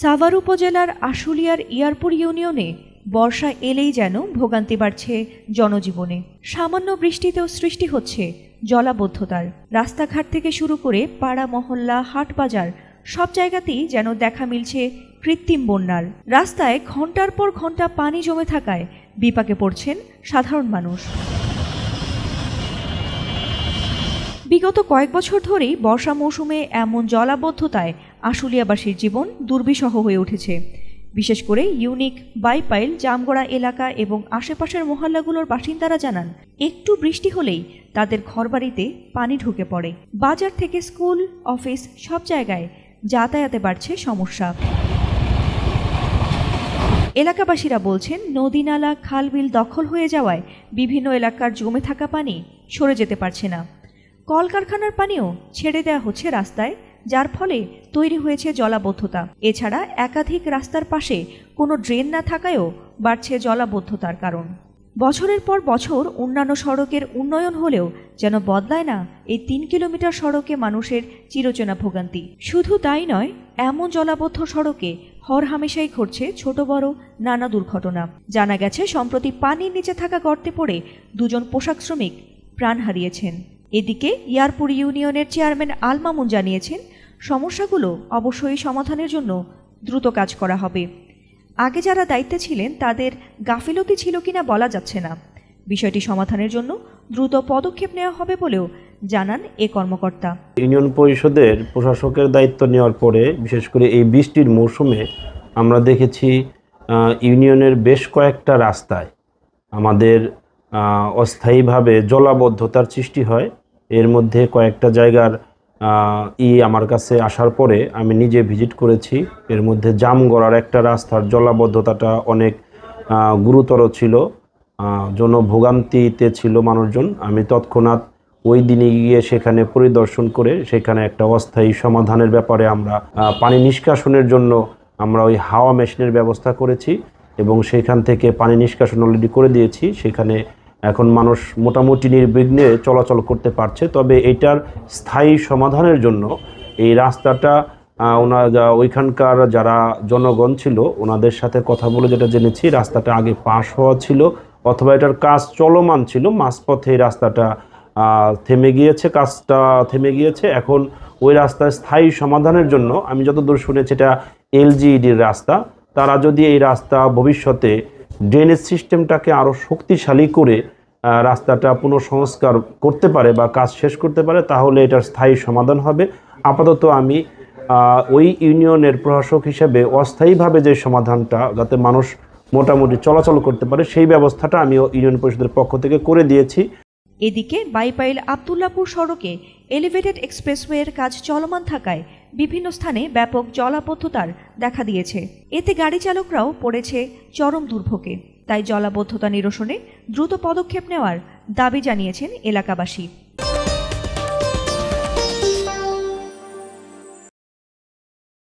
সাভার উপজেলার আশুলিয়ার ইয়ারপুর ইউনিয়নে বর্ষা এলেই যেন ভোগান্তি বাড়ছে জনজীবনে। সামান্য বৃষ্টিতেও সৃষ্টি হচ্ছে জলাবদ্ধতার। রাস্তাঘাট থেকে শুরু করে পাড়া মহল্লা, হাট বাজার সব জায়গাতেই যেন দেখা মিলছে কৃত্রিম বন্যার। রাস্তায় ঘন্টার পর ঘন্টা পানি জমে থাকায় বিপাকে পড়ছেন সাধারণ মানুষ। বিগত কয়েক বছর ধরেই বর্ষা মৌসুমে এমন জলাবদ্ধতায় আশুলিয়াবাসীর জীবন দুর্বিষহ হয়ে উঠেছে। বিশেষ করে ইউনিক, বাইপাইল, জামগড়া এলাকা এবং আশেপাশের মহল্লাগুলোর বাসিন্দারা জানান, একটু বৃষ্টি হলেই তাদের ঘরবাড়িতে পানি ঢুকে পড়ে। বাজার থেকে স্কুল, অফিস সব জায়গায় যাতায়াতে বাড়ছে সমস্যা। এলাকাবাসীরা বলছেন, নদী নালা, খালবিল দখল হয়ে যাওয়ায় বিভিন্ন এলাকার জমে থাকা পানি সরে যেতে পারছে না। কলকারখানার পানিও ছেড়ে দেওয়া হচ্ছে রাস্তায়, যার ফলে তৈরি হয়েছে জলাবদ্ধতা। এছাড়া একাধিক রাস্তার পাশে কোনো ড্রেন না থাকায়ও বাড়ছে জলাবদ্ধতার কারণ। বছরের পর বছর অন্যান্য সড়কের উন্নয়ন হলেও যেন বদলায় না এই 3 কিলোমিটার সড়কে মানুষের চিরচেনা ভোগান্তি। শুধু তাই নয়, এমন জলাবদ্ধ সড়কে হরহামেশাই ঘটছে ছোট বড় নানা দুর্ঘটনা। জানা গেছে, সম্প্রতি পানির নিচে থাকা গর্তে পড়ে 2 পোশাক শ্রমিক প্রাণ হারিয়েছেন। এদিকে ইয়ারপুর ইউনিয়নের চেয়ারম্যান আল মামুন জানিয়েছেন, সমস্যাগুলো অবশ্যই সমাধানের জন্য দ্রুত কাজ করা হবে। আগে যারা দায়িত্বে ছিলেন তাদের গাফিলতি ছিল কিনা বলা যাচ্ছে না। বিষয়টি সমাধানের জন্য দ্রুত পদক্ষেপ নেওয়া হবে বলেও জানান এ কর্মকর্তা। ইউনিয়ন পরিষদের প্রশাসকের দায়িত্ব নেওয়ার পরে, বিশেষ করে এই বৃষ্টির মৌসুমে আমরা দেখেছি ইউনিয়নের বেশ কয়েকটা রাস্তায় আমাদের অস্থায়ীভাবে জলাবদ্ধতার সৃষ্টি হয়। এর মধ্যে কয়েকটা জায়গার আমার কাছে আসার পরে আমি নিজে ভিজিট করেছি। এর মধ্যে জামগড়ার একটা রাস্তার জলাবদ্ধতাটা অনেক গুরুতর ছিল, জনভোগান্তিতে ছিল মানুষজন। আমি তৎক্ষণাৎ ওই দিনে গিয়ে সেখানে পরিদর্শন করে সেখানে একটা অস্থায়ী সমাধানের ব্যাপারে আমরা পানি নিষ্কাশনের জন্য আমরা ওই হাওয়া মেশিনের ব্যবস্থা করেছি এবং সেখান থেকে পানি নিষ্কাশন অলরেডি করে দিয়েছি। সেখানে এখন মানুষ মোটামুটি নির্বিঘ্নে চলাচল করতে পারছে। তবে এটার স্থায়ী সমাধানের জন্য এই রাস্তাটা ওইখানকার যারা জনগণ ছিল ওনাদের সাথে কথা বলে যেটা জেনেছি, রাস্তাটা আগে পাশ হওয়া ছিল অথবা এটার কাজ চলমান ছিল, মাঝপথে এই রাস্তাটা থেমে গিয়েছে, কাজটা থেমে গিয়েছে। এখন ওই রাস্তার স্থায়ী সমাধানের জন্য আমি যতদূর শুনেছি এটা এলজিইডির রাস্তা। তারা যদি এই রাস্তা ভবিষ্যতে ড্রেনেজ সিস্টেমটাকে আরও শক্তিশালী করে রাস্তাটা পুনঃসংস্কার করতে পারে বা কাজ শেষ করতে পারে, তাহলে এটার স্থায়ী সমাধান হবে। আপাতত আমি ওই ইউনিয়নের প্রশাসক হিসেবে অস্থায়ীভাবে যে সমাধানটা যাতে মানুষ মোটামুটি চলাচল করতে পারে সেই ব্যবস্থাটা আমি ইউনিয়ন পরিষদের পক্ষ থেকে করে দিয়েছি। এদিকে বাইপাইল আব্দুল্লাপুর সড়কে এলিভেটেড এক্সপ্রেসওয়ের কাজ চলমান থাকায় বিভিন্ন স্থানে ব্যাপক জলাবদ্ধতার দেখা দিয়েছে। এতে গাড়ি চালকরাও পড়েছে চরম দুর্ভোগে। তাই জলাবদ্ধতা নিরসনে দ্রুত পদক্ষেপ নেওয়ার দাবি জানিয়েছেন এলাকাবাসী।